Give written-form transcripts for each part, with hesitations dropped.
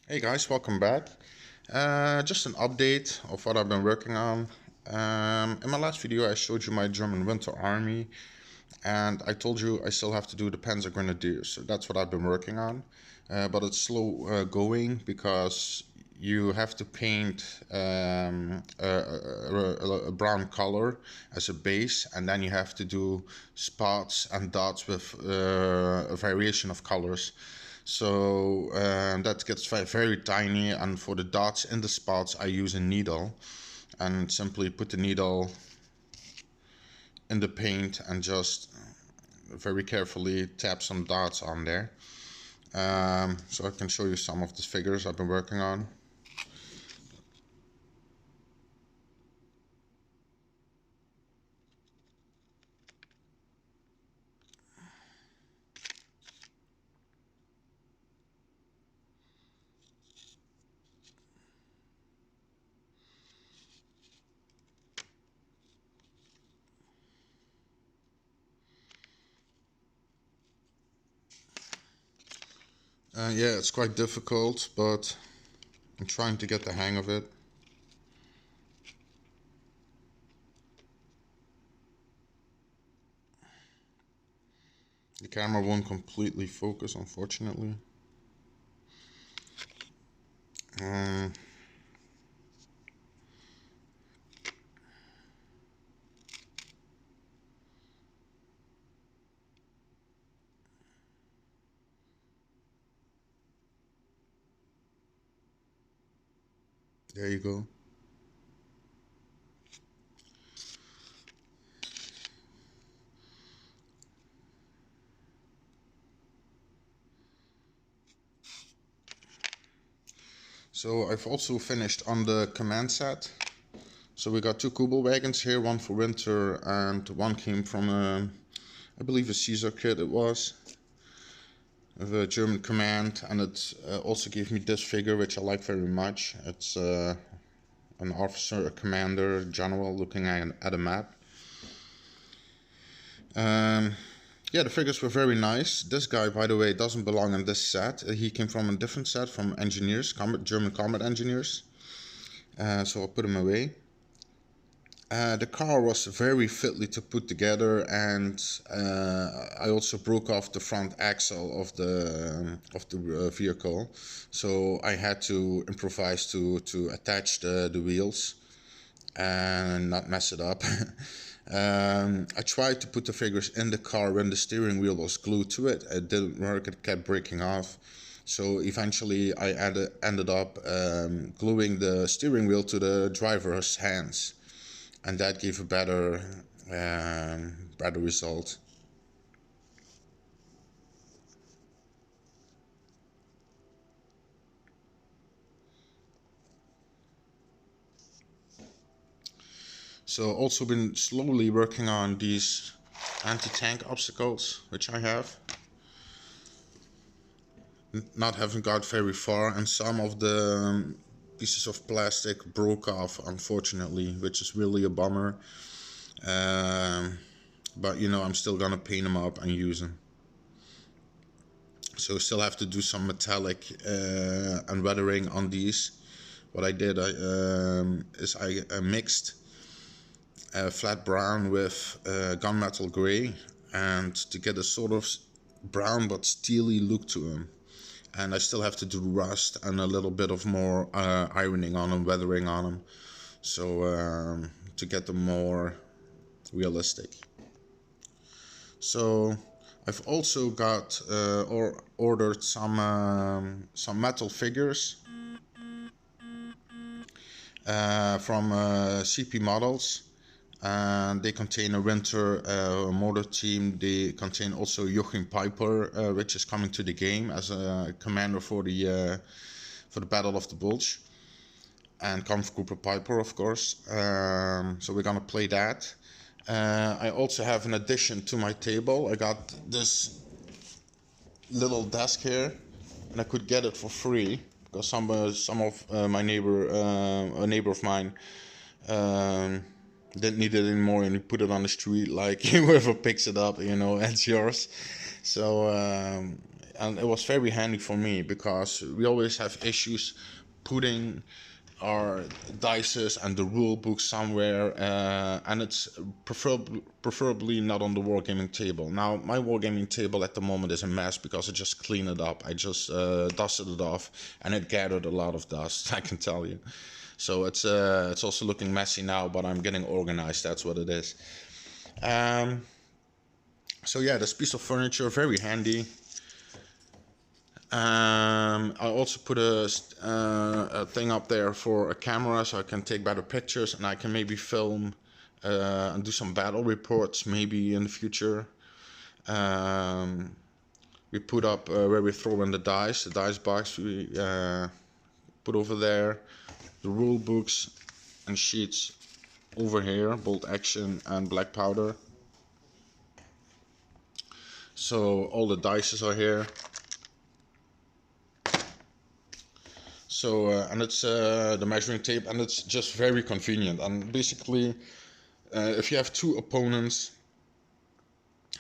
Hey guys, welcome back. Just an update of what I've been working on. In my last video, I showed you my German Winter Army, and I told you I still have to do the Panzer Grenadiers. So that's what I've been working on. But it's slow going because you have to paint a brown color as a base, and then you have to do spots and dots with a variation of colors. So that gets very tiny, and for the dots in the spots, I use a needle and simply put the needle in the paint and just very carefully tap some dots on there. So I can show you some of the figures I've been working on. Yeah, it's quite difficult, but I'm trying to get the hang of it. The camera won't completely focus, unfortunately. Um, there you go. So I've also finished on the command set. So we got two Kubel wagons here, one for winter and one came from I believe a Caesar kit it was, of a German command, and it also gave me this figure which I like very much. It's an officer, a commander, general looking at a map. Yeah, the figures were very nice. This guy, by the way, doesn't belong in this set. He came from a different set from engineers, German combat engineers. So I'll put him away. The car was very fitly to put together, and I also broke off the front axle of the vehicle, so I had to improvise to attach the wheels and not mess it up. I tried to put the figures in the car when the steering wheel was glued to it. It didn't work; it kept breaking off. So eventually, I ended up gluing the steering wheel to the driver's hands, and that gave a better result. So also been slowly working on these anti-tank obstacles, which I have. Not having got very far, and some of the pieces of plastic broke off, unfortunately, which is really a bummer. But you know, I'm still gonna paint them up and use them. So still have to do some metallic and weathering on these. What I did is I mixed flat brown with gunmetal gray, and to get a sort of brown but steely look to them. And I still have to do rust and a little bit of more ironing on them, weathering on them, so to get them more realistic. So I've also got or ordered some metal figures from CP Models, and they contain a winter motor team. They contain also Joachim Piper, which is coming to the game as a commander for the Battle of the Bulge, and Kampfgruppe Piper, of course. So we're gonna play that. I also have an addition to my table. I got this little desk here, and I could get it for free because some of my neighbor, a neighbor of mine, um, didn't need it anymore, and he put it on the street. Like whoever picks it up, you know, it's yours. So and it was very handy for me because we always have issues putting our dices and the rule book somewhere, and it's preferably not on the wargaming table. Now, my wargaming table at the moment is a mess because I just cleaned it up. I just dusted it off, and it gathered a lot of dust, I can tell you. So it's also looking messy now, but I'm getting organized. That's what it is. So yeah, this piece of furniture, very handy. I also put a thing up there for a camera so I can take better pictures, and I can maybe film and do some battle reports maybe in the future. We put up where we throw in the dice box we put over there, the rule books and sheets over here, bolt action and black powder. So all the dices are here. So and it's the measuring tape, and it's just very convenient. And basically, if you have two opponents,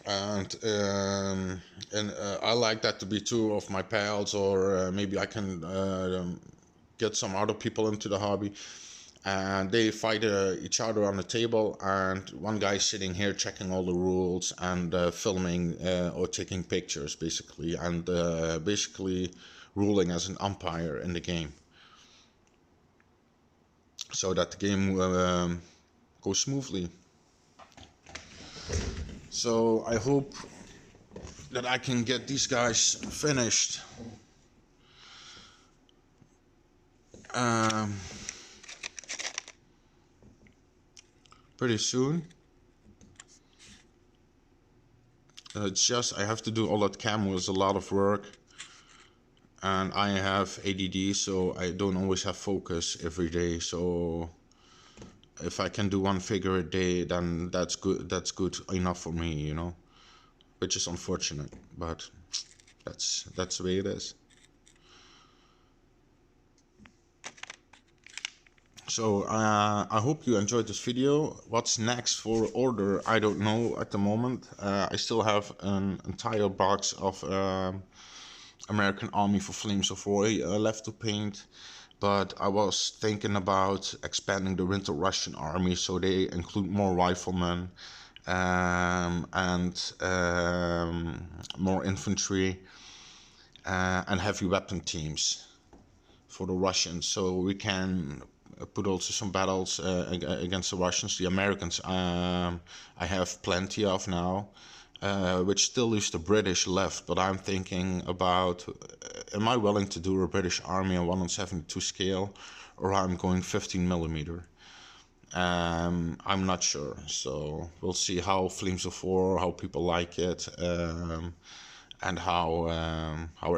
and I like that to be two of my pals, or maybe I can get some other people into the hobby, and they fight each other on the table, and one guy sitting here checking all the rules and filming or taking pictures basically, and basically ruling as an umpire in the game, so that the game goes smoothly. So I hope that I can get these guys finished pretty soon. It's just I have to do all that camo is a lot of work, and I have ADD, so I don't always have focus every day. So if I can do one figure a day, then that's good enough for me, you know, which is unfortunate, but that's the way it is. So I hope you enjoyed this video. What's next for order, I don't know at the moment. I still have an entire box of American Army for Flames of War left to paint, but I was thinking about expanding the Winter Russian Army so they include more riflemen and more infantry and heavy weapon teams for the Russians, so we can put also some battles against the Russians. The Americans I have plenty of now, which still leaves the British left, but I'm thinking about am I willing to do a British army on 1/72 scale, or I'm going 15mm. I'm not sure, so we'll see how Flames of War, how people like it, and how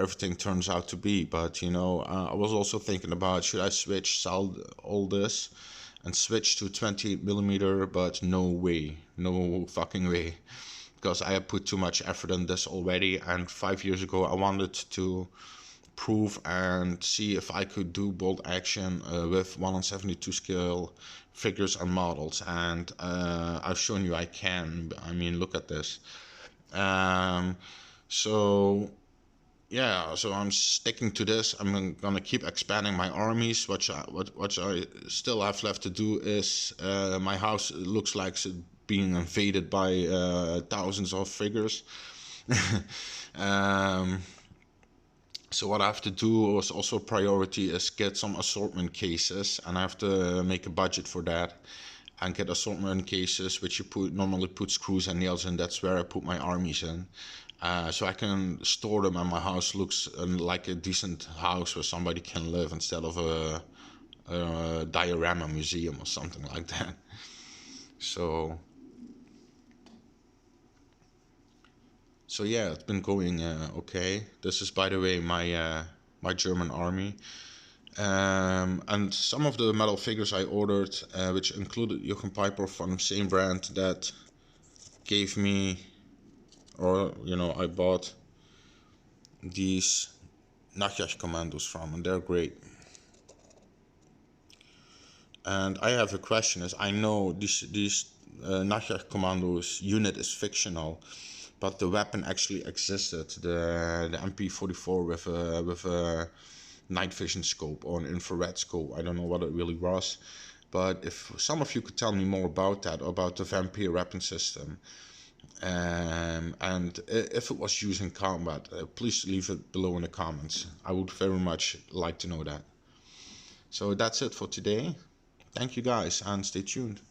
everything turns out to be. But you know, I was also thinking about, should I sell all this and switch to 28mm, but no way, no fucking way, because I have put too much effort in this already, and 5 years ago I wanted to prove and see if I could do bolt action with 1/72 scale figures and models, and I've shown you I can. I mean, look at this. So yeah, so I'm sticking to this. I'm gonna keep expanding my armies. What I still have left to do is my house looks like it's being invaded by thousands of figures. So what I have to do is also priority is get some assortment cases, and I have to make a budget for that and get assortment cases, which you normally put screws and nails in. That's where I put my armies in. So I can store them, and my house looks like a decent house where somebody can live instead of a diorama museum or something like that. So yeah, it's been going okay. This is, by the way, my German army. And some of the metal figures I ordered, which included Jochen Piper from the same brand that gave me, or you know, I bought these Nachtjagd Commandos from, and they're great. And I have a question: is I know these Nachtjagd Commandos unit is fictional, but the weapon actually existed, the MP44 with a night vision scope or an infrared scope. I don't know what it really was, but if some of you could tell me more about that, about the Vampire weapon system, and if it was used in combat, please leave it below in the comments. I would very much like to know that. So that's it for today. Thank you guys, and stay tuned.